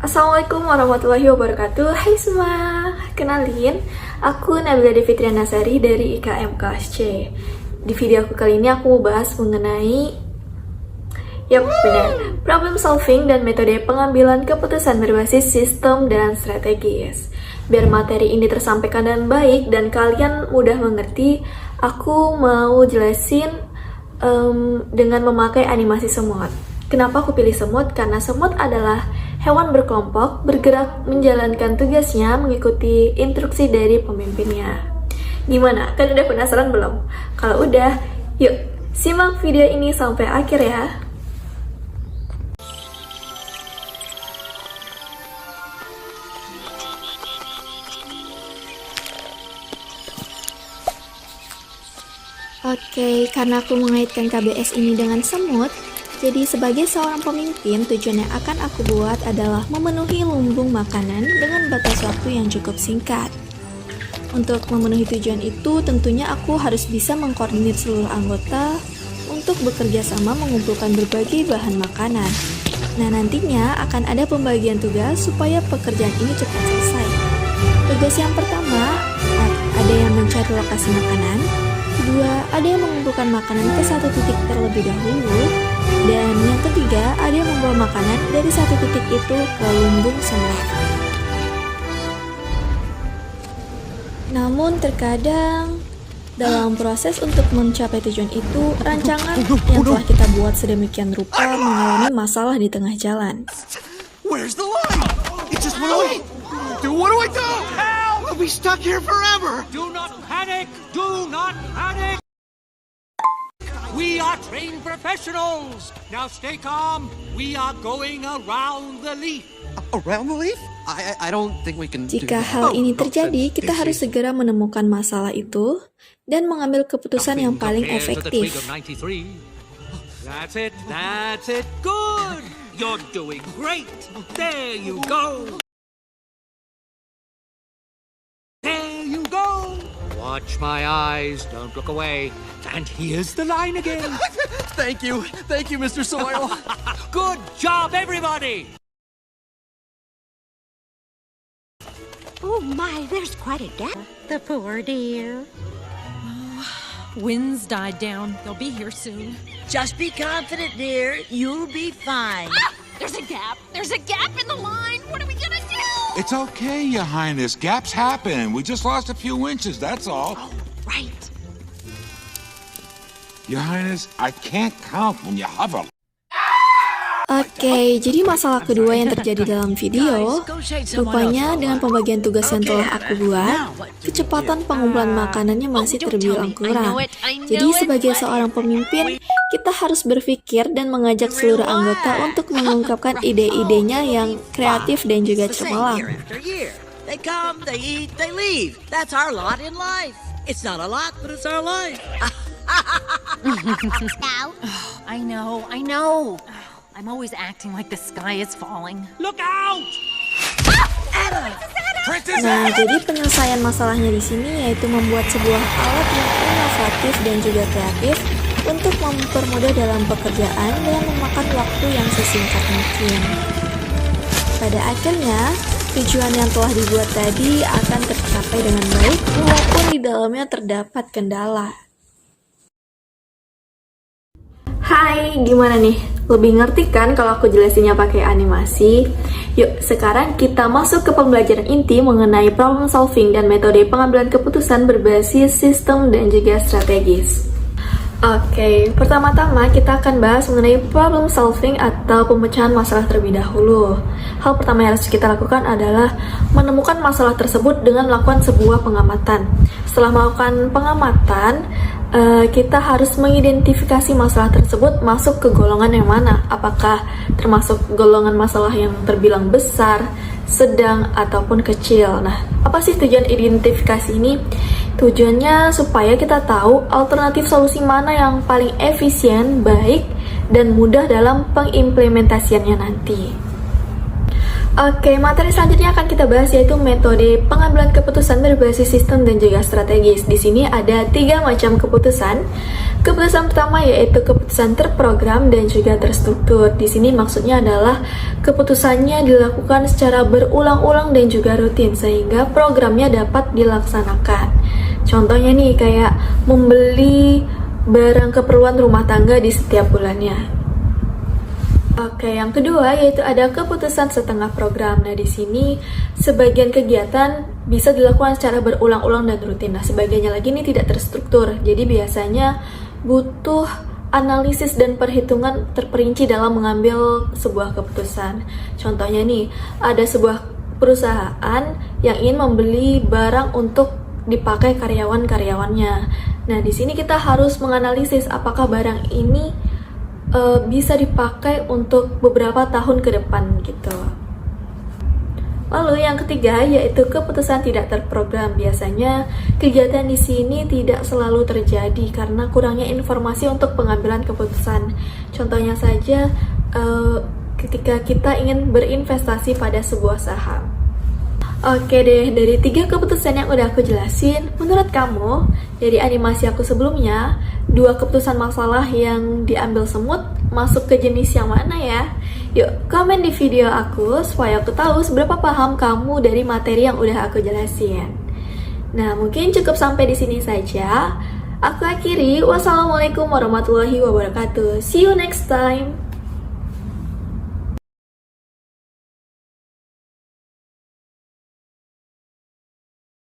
Assalamualaikum warahmatullahi wabarakatuh. Hai semua, kenalin, aku Nabila Devitriana Sari dari IKM KSC. Di video aku kali ini aku mau bahas mengenai problem solving dan metode pengambilan keputusan berbasis sistem dan strategis. Biar materi ini tersampaikan dengan baik dan kalian mudah mengerti, aku mau jelasin dengan memakai animasi semut. Kenapa aku pilih semut? Karena semut adalah hewan berkelompok, bergerak menjalankan tugasnya mengikuti instruksi dari pemimpinnya. Gimana? Kan udah penasaran belum? Kalau udah, yuk simak video ini sampai akhir ya. Oke, karena aku mengaitkan KBS ini dengan semut, jadi sebagai seorang pemimpin, tujuan yang akan aku buat adalah memenuhi lumbung makanan dengan batas waktu yang cukup singkat. Untuk memenuhi tujuan itu, tentunya aku harus bisa mengkoordinir seluruh anggota untuk bekerja sama mengumpulkan berbagai bahan makanan. Nah, nantinya akan ada pembagian tugas supaya pekerjaan ini cepat selesai. Tugas yang pertama, ada yang mencari lokasi makanan. Kedua, ada yang mengumpulkan makanan ke satu titik terlebih dahulu. Dan yang ketiga, ada yang membawa makanan dari satu titik itu ke lumbung semut. Namun terkadang dalam proses untuk mencapai tujuan itu, rancangan yang telah kita buat sedemikian rupa mengalami masalah di tengah jalan. Where's the line? It just went away. Dude, what do I do? Help! I'll be stuck here forever. Do not panic! Do not panic! We are trained professionals. Now stay calm. We are going around the leaf. Around the leaf? I don't think we can. Jika hal ini terjadi, kita harus segera menemukan masalah itu dan mengambil keputusan yang paling efektif. That's it. That's it. Good. You're doing great. There you go. There you go. Watch my eyes. Don't look away. And here's the line again. Thank you, Mr. Soil. Good job, everybody. Oh my, there's quite a gap. The poor dear. Winds died down. They'll be here soon. Just be confident, dear. You'll be fine. There's a gap. There's a gap in the line. What are we gonna do? It's okay, Your Highness. Gaps happen. We just lost a few inches, that's all. Oh, right. Your Highness, I can't count when you hover. Oke, jadi masalah kedua yang terjadi dalam video, rupanya dengan pembagian tugas yang telah aku buat, kecepatan pengumpulan makanannya masih terbilang kurang. Jadi sebagai seorang pemimpin, kita harus berpikir dan mengajak seluruh anggota untuk mengungkapkan ide-idenya yang kreatif dan juga cemerlang. They come, they eat, they leave. That's our lot in life. It's not a lot, but it's our life. I know. I'm always acting like the sky is falling. Look out! Nah, jadi penyelesaian masalahnya di sini yaitu membuat sebuah alat yang inovatif dan juga kreatif untuk mempermudah dalam pekerjaan dengan memakan waktu yang sesingkat mungkin. Pada akhirnya, tujuan yang telah dibuat tadi akan tercapai dengan baik walaupun di dalamnya terdapat kendala. Hai, gimana nih? Lebih ngerti kan kalau aku jelasinnya pakai animasi? Yuk, sekarang kita masuk ke pembelajaran inti mengenai problem solving dan metode pengambilan keputusan berbasis sistem dan juga strategis. Oke, pertama-tama kita akan bahas mengenai problem solving atau pemecahan masalah terlebih dahulu. Hal pertama yang harus kita lakukan adalah menemukan masalah tersebut dengan melakukan sebuah pengamatan. Setelah melakukan pengamatan, kita harus mengidentifikasi masalah tersebut masuk ke golongan yang mana. Apakah termasuk golongan masalah yang terbilang besar, sedang, ataupun kecil. Nah, apa sih tujuan identifikasi ini? Tujuannya supaya kita tahu alternatif solusi mana yang paling efisien, baik, dan mudah dalam pengimplementasiannya nanti. Oke, materi selanjutnya akan kita bahas yaitu metode pengambilan keputusan berbasis sistem dan juga strategis. Di sini ada 3 macam keputusan. Keputusan pertama yaitu keputusan terprogram dan juga terstruktur. Di sini maksudnya adalah keputusannya dilakukan secara berulang-ulang dan juga rutin sehingga programnya dapat dilaksanakan. Contohnya nih kayak membeli barang keperluan rumah tangga di setiap bulannya. Oke, yang kedua yaitu ada keputusan setengah program. Nah, di sini sebagian kegiatan bisa dilakukan secara berulang-ulang dan rutin. Nah, sebagiannya lagi ini tidak terstruktur. Jadi biasanya butuh analisis dan perhitungan terperinci dalam mengambil sebuah keputusan. Contohnya nih, ada sebuah perusahaan yang ingin membeli barang untuk dipakai karyawan-karyawannya. Nah, di sini kita harus menganalisis apakah barang ini bisa dipakai untuk beberapa tahun ke depan gitu. Lalu yang ketiga yaitu keputusan tidak terprogram. Biasanya kegiatan di sini tidak selalu terjadi karena kurangnya informasi untuk pengambilan keputusan. Contohnya saja ketika kita ingin berinvestasi pada sebuah saham. Oke deh, dari 3 keputusan yang udah aku jelasin, menurut kamu dari animasi aku sebelumnya, 2 keputusan masalah yang diambil semut masuk ke jenis yang mana ya? Yuk, komen di video aku supaya aku tahu seberapa paham kamu dari materi yang udah aku jelasin. Nah, mungkin cukup sampai di sini saja. Aku akhiri. Wassalamualaikum warahmatullahi wabarakatuh. See you next time.